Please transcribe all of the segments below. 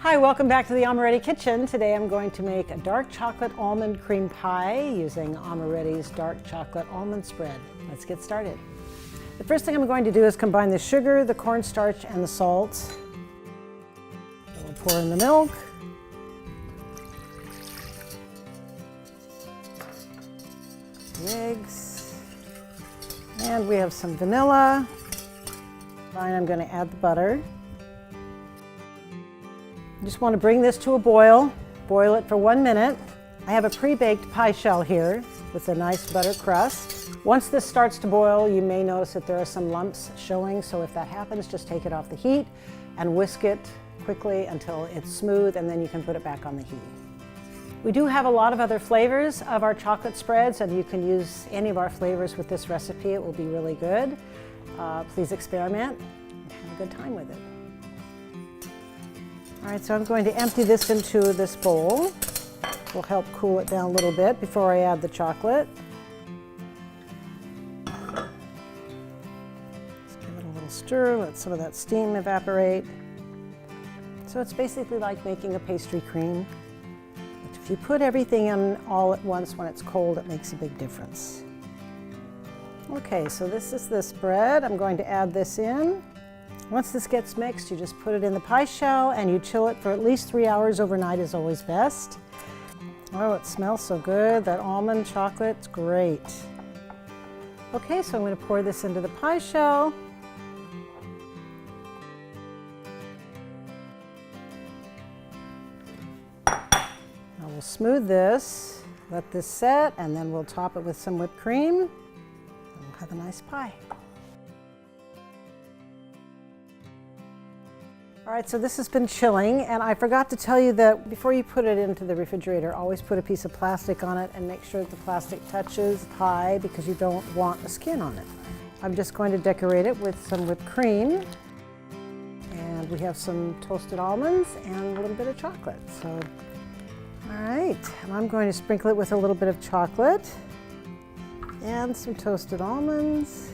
Hi, welcome back to the Amoretti kitchen. Today I'm going to make a dark chocolate almond cream pie using Amoretti's dark chocolate almond spread. Let's get started. The first thing I'm going to do is combine the sugar, the cornstarch, and the salt. We'll pour in the milk. The eggs. And we have some vanilla. Fine, I'm going to add the butter. You just want to bring this to a boil. Boil it for 1 minute. I have a pre-baked pie shell here with a nice butter crust. Once this starts to boil, you may notice that there are some lumps showing, so if that happens, just take it off the heat and whisk it quickly until it's smooth, and then you can put it back on the heat. We do have a lot of other flavors of our chocolate spreads, and you can use any of our flavors with this recipe. It will be really good. Please experiment and have a good time with it. All right, so I'm going to empty this into this bowl. Will help cool it down a little bit before I add the chocolate. Just give it a little stir, let some of that steam evaporate. So it's basically like making a pastry cream. But if you put everything in all at once when it's cold, it makes a big difference. Okay, so this is the spread. I'm going to add this in. Once this gets mixed, you just put it in the pie shell and you chill it for at least 3 hours overnight is always best. Oh, it smells so good. That almond chocolate's great. Okay, so I'm going to pour this into the pie shell. Now we'll smooth this, let this set, and then we'll top it with some whipped cream. And we'll have a nice pie. All right, so this has been chilling, and I forgot to tell you that before you put it into the refrigerator, always put a piece of plastic on it and make sure that the plastic touches the pie because you don't want a skin on it. I'm just going to decorate it with some whipped cream, and we have some toasted almonds and a little bit of chocolate. So, all right, and I'm going to sprinkle it with a little bit of chocolate and some toasted almonds.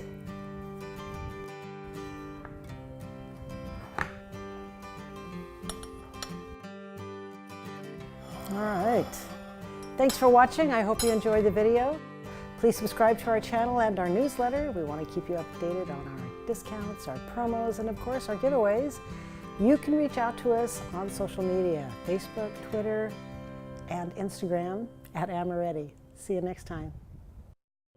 All right. Thanks for watching. I hope you enjoyed the video. Please subscribe to our channel and our newsletter. We want to keep you updated on our discounts, our promos, and of course our giveaways. You can reach out to us on social media, Facebook, Twitter, and Instagram at Amoretti. See you next time.